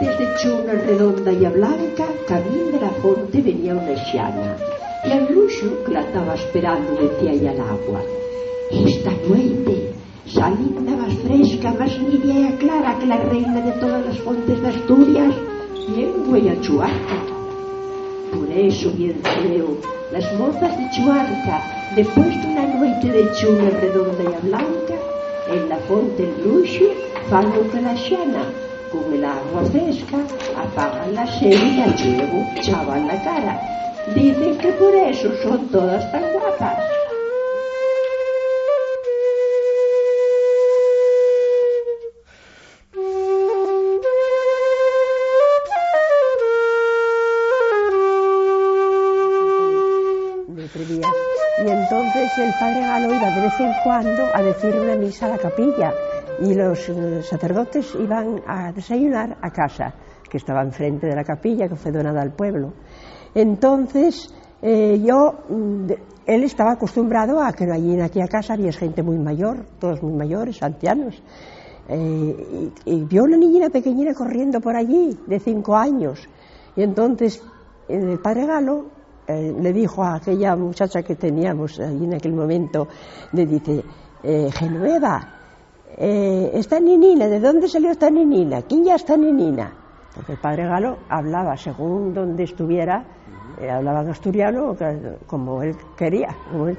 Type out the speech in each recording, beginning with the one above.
Desde chuna redonda e a blanca, cabín de la fonte venía una xiana, e al luxo que la estaba esperando metía al agua. Esta noite, salinda más fresca, más nívea e clara que la reina de todas las fontes de Asturias, bien voy a Chuarca. Por eso, bien creo, las mozas de Chuarca, después de una noite de chuna redonda e a blanca, en la fonte el luxo, fan lo que la xiana, con el agua fresca, apagan la sed y luego chavan la cara. Dicen que por eso son todas tan guapas. Y entonces el padre Galo iba de vez en cuando a decir una misa a la capilla, y los sacerdotes iban a desayunar a casa, que estaba enfrente de la capilla, que fue donada al pueblo. Entonces él estaba acostumbrado a que allí en aquella casa había gente muy mayor, todos muy mayores, ancianos, y vio una niña pequeñina corriendo por allí, de 5 años, y entonces el padre Galo le dijo a aquella muchacha que teníamos allí en aquel momento, le dice: Genoveva, esta niñina, ¿de dónde salió esta niñina? ¿Quién ya esta niñina? Porque el padre Galo hablaba, según donde estuviera, hablaba en asturiano como él quería, como él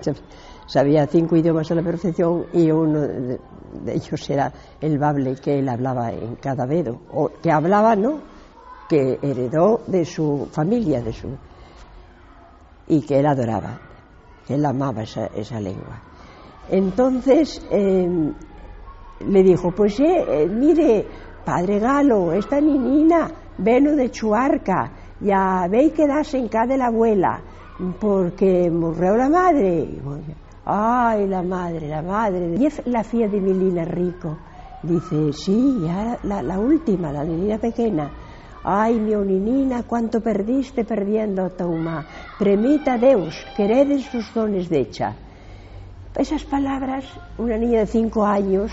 sabía 5 idiomas a la perfección, y uno de ellos era el bable que él hablaba en cada vedo, o que hablaba, ¿no?, que heredó de su familia, y que él adoraba, que él amaba esa lengua. Entonces le dijo: pues mire, padre Galo, esta niñina veno de Chuarca, ya veis que das en casa de la abuela, porque murió la madre. Ay, la madre, y es la filla de Milina Rico. Dice: sí, ya la última, la niña pequeña. Ai, mi ninina, cuánto perdiste perdiendo a Taumá. Premita a Deus, queredes sus dones decha. Esas palabras, una niña de 5 años,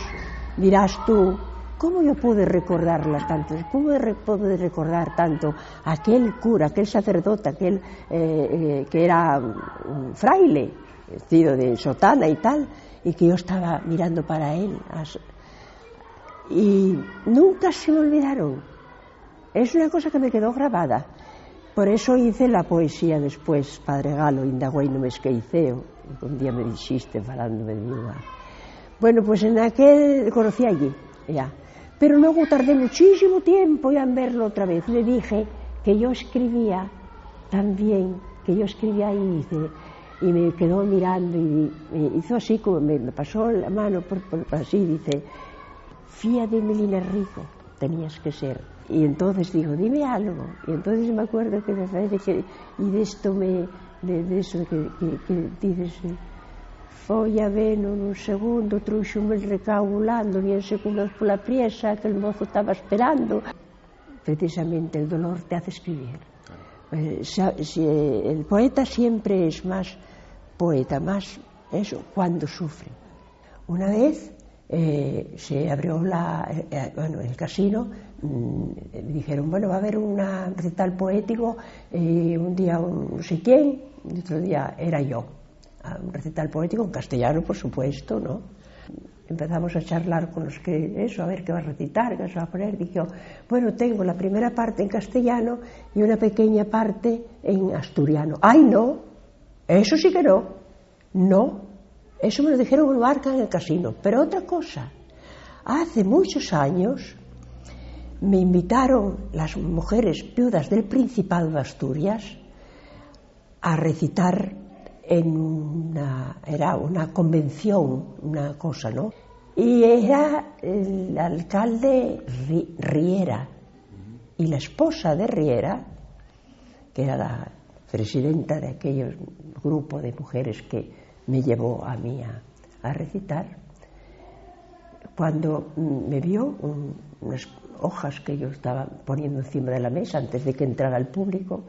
dirás tú, ¿cómo yo pude recordarlas tanto? ¿Cómo pude recordar tanto aquel cura, aquel sacerdote, aquel que era un fraile, vestido de sotana y tal, y que yo estaba mirando para él? Y nunca se me olvidaron. Es una cosa que me quedó grabada. Por eso hice la poesía después, padre Galo, indagüei no me esqueiceo, un día me dijiste falándome de mi. Bueno, pues en aquel conocí allí, ya. Pero luego tardé muchísimo tiempo ya en verlo otra vez. Le dije que yo escribía también, que yo escribía ahí, y me quedó mirando y me hizo así, como me pasó la mano por así, dice: fía de Melina Rico tenías que ser. Y entonces digo: dime algo. Y entonces me acuerdo que me parece que, y de esto de eso que dices, foi a veno nun segundo, trouxome el recaulando, bien segundos pola priesa que el mozo estaba esperando. Precisamente el dolor te hace escribir. El poeta siempre es más poeta, más eso, cuando sufre. Una vez se abrió el casino, dijeron: bueno, va a haber un recital poético, un día no sé quién, y otro día era yo. Un recital poético en castellano, por supuesto, ¿no? Empezamos a charlar con los que, a ver qué va a recitar, qué se va a poner. Dije: bueno, tengo la primera parte en castellano y una pequeña parte en asturiano. ¡Ay, no! Eso sí que no. No. Eso me lo dijeron en Luarca, en el casino. Pero otra cosa, hace muchos años me invitaron las mujeres viudas del Principado de Asturias a recitar era una convención, una cosa, ¿no? Y era el alcalde Riera, y la esposa de Riera, que era la presidenta de aquel grupo de mujeres que me llevó a mí a recitar. Cuando me vio unas hojas que yo estaba poniendo encima de la mesa antes de que entrara el público,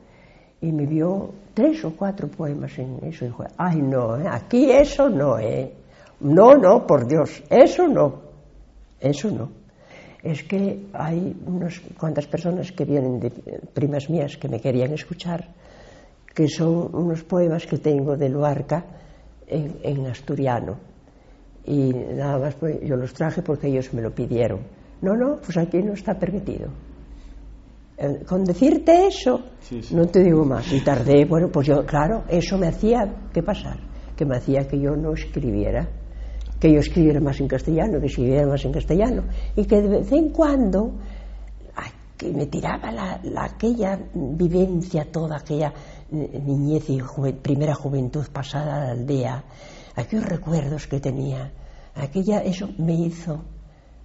y me vio 3 o 4 poemas en eso, y dijo: ay, no, aquí eso no, no, por Dios, eso no. es que hay unas cuantas personas que vienen de primas mías que me querían escuchar, que son unos poemas que tengo de Luarca en asturiano, y nada más pues, yo los traje porque ellos me lo pidieron. No, pues aquí no está permitido. Con decirte eso, sí. No te digo más. Y tardé, bueno, pues yo, claro, eso me hacía, ¿qué pasar? Que me hacía que yo no escribiera, que yo escribiera más en castellano, que escribiera más en castellano, y que de vez en cuando que me tiraba aquella vivencia, toda aquella niñez y primera juventud pasada a la aldea, aquellos recuerdos que tenía, eso me hizo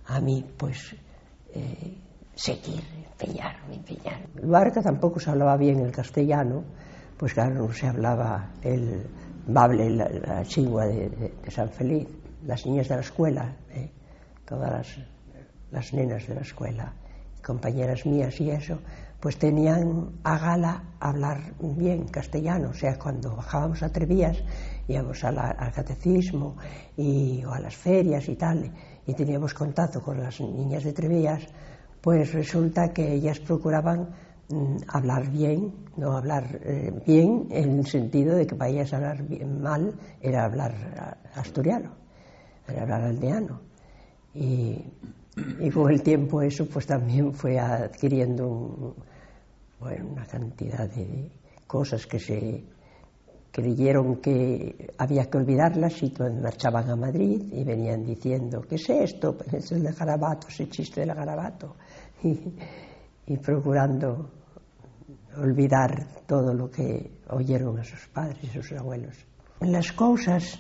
a mí, pues, seguir, empeñarme. Luarca tampoco se hablaba bien el castellano, pues claro, no se hablaba el bable, la chingua de San Feliz. Las niñas de la escuela, todas las nenas de la escuela, compañeras mías y eso, pues tenían a gala hablar bien castellano. O sea, cuando bajábamos a Trevías, íbamos al catecismo o a las ferias y tal, y teníamos contacto con las niñas de Trevías, pues resulta que ellas procuraban hablar bien, no hablar bien en el sentido de que para ellas hablar bien, mal era hablar asturiano, era hablar aldeano. Y con el tiempo eso pues también fue adquiriendo una cantidad de cosas que se creyeron que había que olvidarlas, y marchaban a Madrid y venían diciendo, ¿qué es esto? Pues es el de garabato, ese chiste del garabato, y procurando olvidar todo lo que oyeron a sus padres y sus abuelos. Las cosas,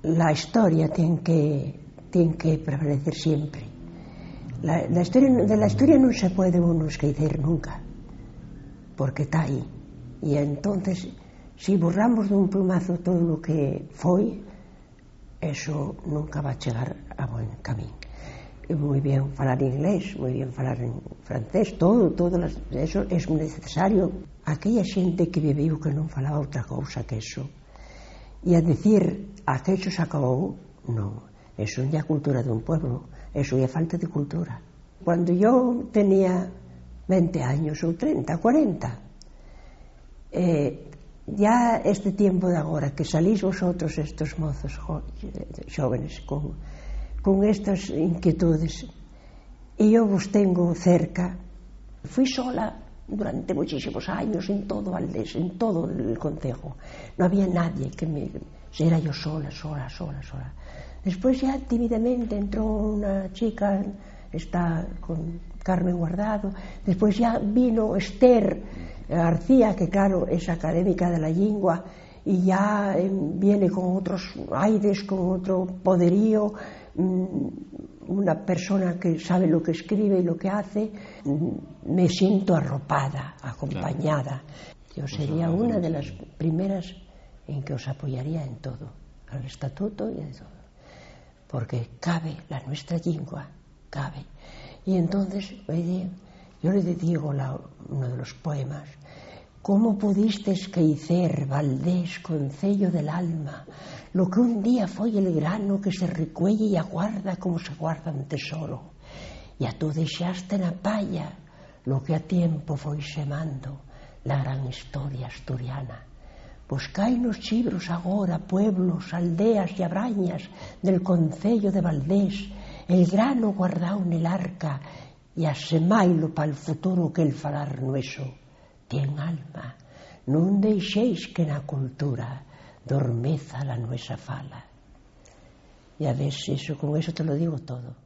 la historia tiene que prevalecer siempre. De la historia no se puede uno esquecer nunca, porque está ahí. Y entonces, si borramos de un plumazo todo lo que fue, eso nunca va a llegar a buen camino. Muy bien hablar inglés, muy bien hablar en francés, eso es necesario. Aquella xente que viviu que non falaba outra cousa que eso, e a decir aquello se acabou, non, eso non é a cultura dun pueblo, eso é falta de cultura. Cuando yo tenía 20 años ou 30, 40, ya este tiempo de agora que salís vosotros, estos mozos jóvenes con estas inquietudes, e eu vos tengo cerca. Fui sola durante muchísimos años en todo Valdés, en todo el concejo. No había nadie era yo sola. Después ya tímidamente entró una chica, está con Carmen Guardado. Después ya vino Esther García, que claro es académica de la lengua, y ya viene con otros aires, con otro poderío, una persona que sabe lo que escribe y lo que hace. Me siento arropada, acompañada. Yo sería una de las primeras en que os apoyaría en todo, al estatuto y en todo, porque cabe la nuestra lengua, cabe. Y entonces, yo le digo uno de los poemas: ¿cómo pudiste esquecer, Valdés, concello del alma, lo que un día foi el grano que se recuelle e aguarda como se guarda un tesoro? E a tú deixaste na palla lo que a tiempo foi semando la gran historia asturiana. Buscai nos libros agora pueblos, aldeas e abrañas del concello de Valdés, el grano guardao nel arca, e asemailo pa'l futuro que el falar nueso tien alma. Non deixéis que na cultura dormeza la nuestra fala. Y a ver si con eso te lo digo todo.